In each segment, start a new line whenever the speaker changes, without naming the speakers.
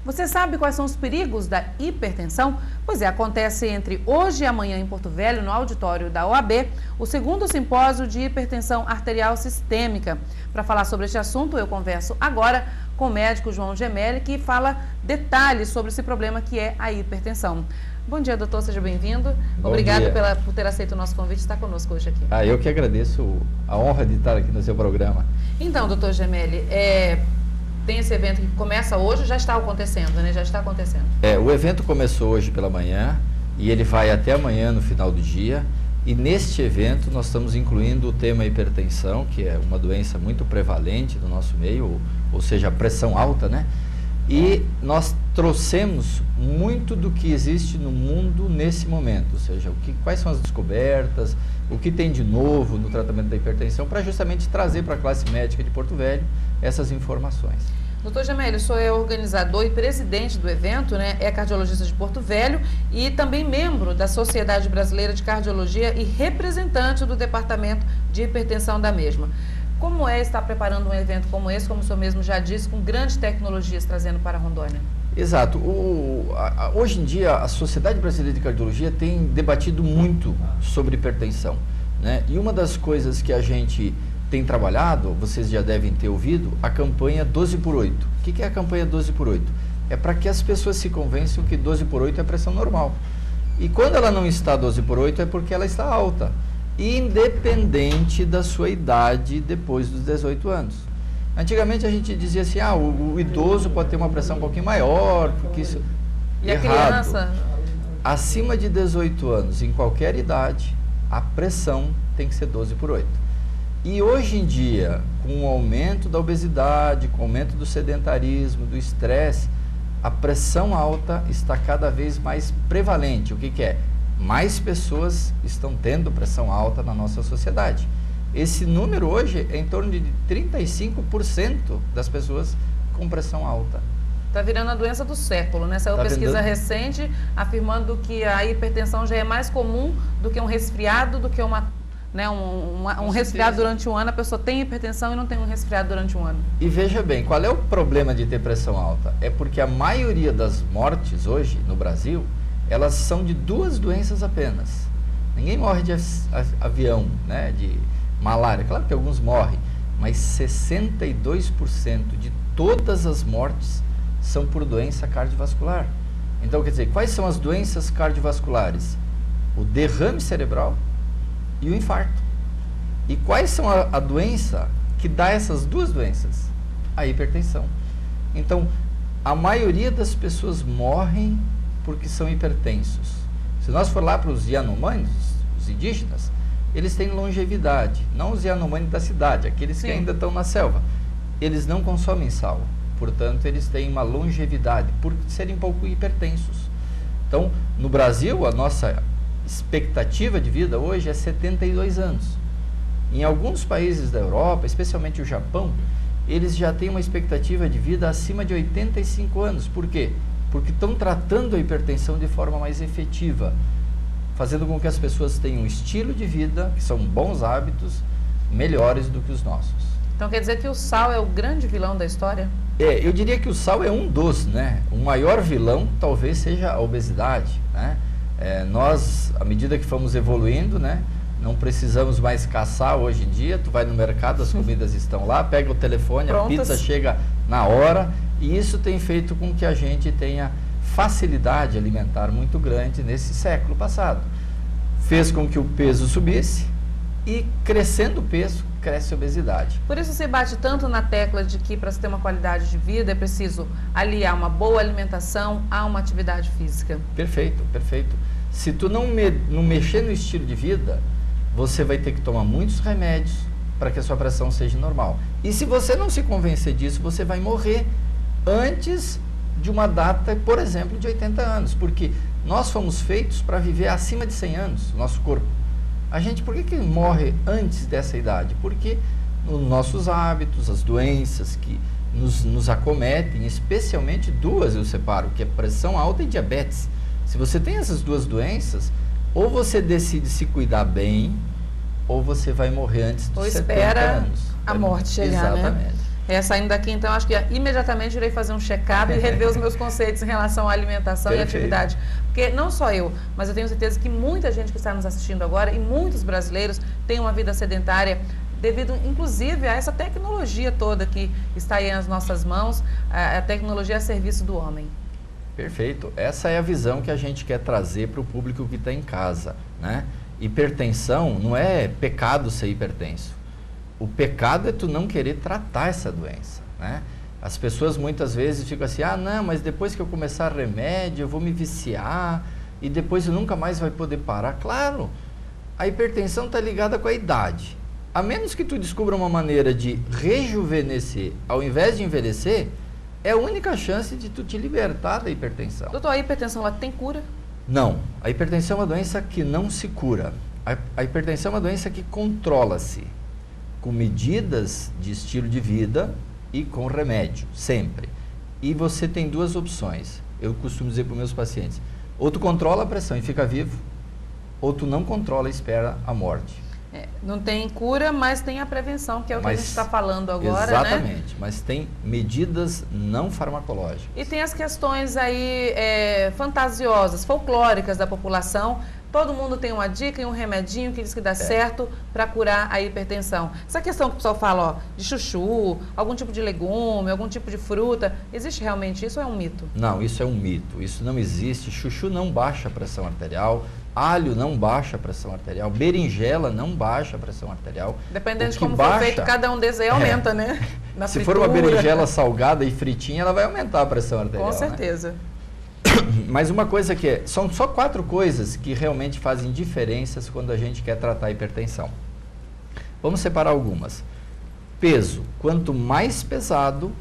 Você sabe quais são os perigos da hipertensão? Pois é, acontece entre hoje e amanhã em Porto Velho, no auditório da OAB, o segundo simpósio de hipertensão arterial sistêmica. Para falar sobre este assunto, eu converso agora com o médico João Gemelli, que fala detalhes sobre esse problema que é a hipertensão. Bom dia, doutor, seja bem-vindo. Obrigado por ter aceito o nosso convite e estar conosco hoje aqui.
Eu que agradeço a honra de estar aqui no seu programa.
Então, doutor Gemelli, tem esse evento que começa hoje, já está acontecendo, né? Já está acontecendo.
O evento começou hoje pela manhã e ele vai até amanhã no final do dia. E neste evento nós estamos incluindo o tema hipertensão, que é uma doença muito prevalente no nosso meio, ou seja, a pressão alta, né? E nós trouxemos muito do que existe no mundo nesse momento, ou seja, quais são as descobertas, o que tem de novo no tratamento da hipertensão, para justamente trazer para a classe médica de Porto Velho essas informações.
Doutor Gemelli, o senhor é organizador e presidente do evento, né? É cardiologista de Porto Velho e também membro da Sociedade Brasileira de Cardiologia e representante do Departamento de Hipertensão da mesma. Como é estar preparando um evento como esse, como o senhor mesmo já disse, com grandes tecnologias trazendo para Rondônia?
Exato. Hoje em dia, a Sociedade Brasileira de Cardiologia tem debatido muito sobre hipertensão, né? E uma das coisas que a gente tem trabalhado, vocês já devem ter ouvido, a campanha 12x8. O que é a campanha 12x8? É para que as pessoas se convençam que 12x8 é pressão normal. E quando ela não está 12x8 é porque ela está alta, independente da sua idade depois dos 18 anos. Antigamente a gente dizia assim, o idoso pode ter uma pressão um pouquinho maior, porque isso
é errado. A criança?
Acima de 18 anos, em qualquer idade, a pressão tem que ser 12x8. E hoje em dia, com o aumento da obesidade, com o aumento do sedentarismo, do estresse, a pressão alta está cada vez mais prevalente. O que é? Mais pessoas estão tendo pressão alta na nossa sociedade. Esse número hoje é em torno de 35% das pessoas com pressão alta.
Está virando a doença do século, né? Saiu pesquisa recente afirmando que a hipertensão já é mais comum do que um resfriado, do que um resfriado durante um ano. A pessoa tem hipertensão e não tem um resfriado durante um ano.
E veja bem, qual é o problema de ter pressão alta? É porque a maioria das mortes hoje no Brasil, elas são de duas doenças apenas. Ninguém morre de avião, né, de malária. Claro que alguns morrem, mas 62% de todas as mortes são por doença cardiovascular. Então, quer dizer, quais são as doenças cardiovasculares? O derrame cerebral e o infarto. E quais são a doença que dá essas duas doenças? A hipertensão. Então, a maioria das pessoas morrem porque são hipertensos. Se nós for lá para os Yanomamis, os indígenas, eles têm longevidade, não os Yanomamis da cidade, aqueles que ainda estão na selva. Eles não consomem sal, portanto, eles têm uma longevidade por serem um pouco hipertensos. Então, no Brasil, a nossa expectativa de vida hoje é 72 anos. Em alguns países da Europa, especialmente o Japão, eles já têm uma expectativa de vida acima de 85 anos. Por quê? Porque estão tratando a hipertensão de forma mais efetiva, fazendo com que as pessoas tenham um estilo de vida, que são bons hábitos, melhores do que os nossos.
Então quer dizer que o sal é o grande vilão da história?
Eu diria que o sal é um dos, né? O maior vilão talvez seja a obesidade, né? Nós, à medida que fomos evoluindo, né, não precisamos mais caçar hoje em dia. Tu vai no mercado, as comidas estão lá, pega o telefone, prontas. A pizza chega na hora, e isso tem feito com que a gente tenha facilidade alimentar muito grande nesse século passado. Fez com que o peso subisse e, crescendo o peso, cresce a obesidade.
Por isso você bate tanto na tecla de que para se ter uma qualidade de vida é preciso aliar uma boa alimentação a uma atividade física.
Perfeito, perfeito. Se tu não mexer no estilo de vida, você vai ter que tomar muitos remédios para que a sua pressão seja normal. E se você não se convencer disso, você vai morrer antes de uma data, por exemplo, de 80 anos. Porque nós fomos feitos para viver acima de 100 anos, nosso corpo. A gente, por que morre antes dessa idade? Porque os nossos hábitos, as doenças que nos acometem, especialmente duas eu separo, que é pressão alta e diabetes. Se você tem essas duas doenças, ou você decide se cuidar bem, ou você vai morrer antes dos 70 anos.
A morte chegar,
exatamente.
Né? Saindo daqui, então, acho que imediatamente irei fazer um check-up e rever os meus conceitos em relação à alimentação e atividade. Porque não só eu, mas eu tenho certeza que muita gente que está nos assistindo agora e muitos brasileiros têm uma vida sedentária devido, inclusive, a essa tecnologia toda que está aí nas nossas mãos, a tecnologia a serviço do homem.
Perfeito. Essa é a visão que a gente quer trazer para o público que está em casa, né? Hipertensão não é pecado ser hipertenso. O pecado é tu não querer tratar essa doença, né? As pessoas muitas vezes ficam assim, não, mas depois que eu começar remédio, eu vou me viciar e depois eu nunca mais vai poder parar. Claro, a hipertensão está ligada com a idade. A menos que tu descubra uma maneira de rejuvenescer ao invés de envelhecer, é a única chance de tu te libertar da hipertensão.
Doutor, a hipertensão ela tem cura?
Não, a hipertensão é uma doença que não se cura. A hipertensão é uma doença que controla-se com medidas de estilo de vida e com remédio, sempre. E você tem duas opções. Eu costumo dizer para os meus pacientes, ou tu controla a pressão e fica vivo, ou tu não controla e espera a morte.
Não tem cura, mas tem a prevenção, que é o que a gente está falando agora,
exatamente,
né?
Mas tem medidas não farmacológicas.
E tem as questões aí fantasiosas, folclóricas da população. Todo mundo tem uma dica e um remedinho que diz que dá certo para curar a hipertensão. Essa questão que o pessoal fala, de chuchu, algum tipo de legume, algum tipo de fruta, existe realmente isso ou é um mito?
Não, isso é um mito, isso não existe. Chuchu não baixa a pressão arterial, alho não baixa a pressão arterial, berinjela não baixa a pressão arterial.
Dependendo de como for feito, cada um desses aí aumenta, né? Na
Se
fritura.
for uma berinjela salgada e fritinha, ela vai aumentar a pressão arterial.
Com certeza.
Né? Mas uma coisa são só 4 coisas que realmente fazem diferenças quando a gente quer tratar a hipertensão. Vamos separar algumas. Peso. Quanto mais pesado,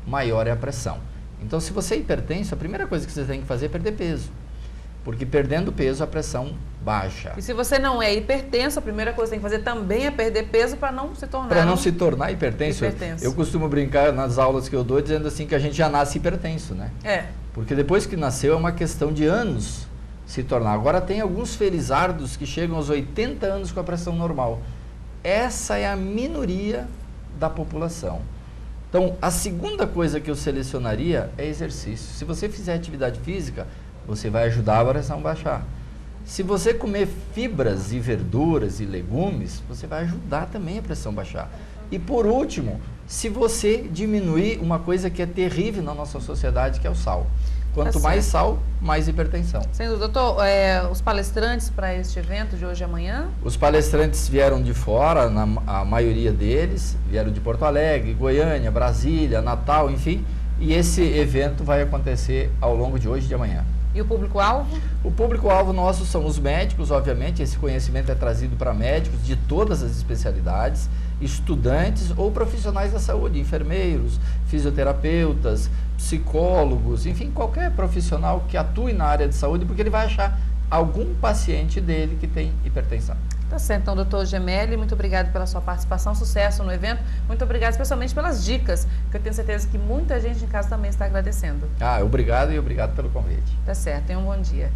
maior é a pressão. Então, se você é hipertenso, a primeira coisa que você tem que fazer é perder peso. Porque perdendo peso, a pressão baixa.
E se você não é hipertenso, a primeira coisa que tem que fazer também é perder peso para não se tornar...
Para não se tornar hipertenso. Eu costumo brincar nas aulas que eu dou dizendo assim que a gente já nasce hipertenso, né? Porque depois que nasceu é uma questão de anos se tornar. Agora tem alguns felizardos que chegam aos 80 anos com a pressão normal. Essa é a minoria da população. Então, a segunda coisa que eu selecionaria é exercício. Se você fizer atividade física, você vai ajudar a pressão a baixar. Se você comer fibras e verduras e legumes, você vai ajudar também a pressão a baixar. E por último, se você diminuir uma coisa que é terrível na nossa sociedade, que é o sal. Quanto mais sal, mais hipertensão.
Sendo, doutor, os palestrantes para este evento de hoje e amanhã?
Os palestrantes vieram de fora, a maioria deles, vieram de Porto Alegre, Goiânia, Brasília, Natal, enfim. E esse evento vai acontecer ao longo de hoje e de amanhã.
E o público-alvo?
O público-alvo nosso são os médicos, obviamente, esse conhecimento é trazido para médicos de todas as especialidades, estudantes ou profissionais da saúde, enfermeiros, fisioterapeutas, psicólogos, enfim, qualquer profissional que atue na área de saúde, porque ele vai achar algum paciente dele que tem hipertensão.
Tá certo, então, doutor Gemelli, muito obrigado pela sua participação, sucesso no evento, muito obrigado especialmente pelas dicas, que eu tenho certeza que muita gente em casa também está agradecendo.
Obrigado e obrigado pelo convite.
Tá certo, tenha um bom dia.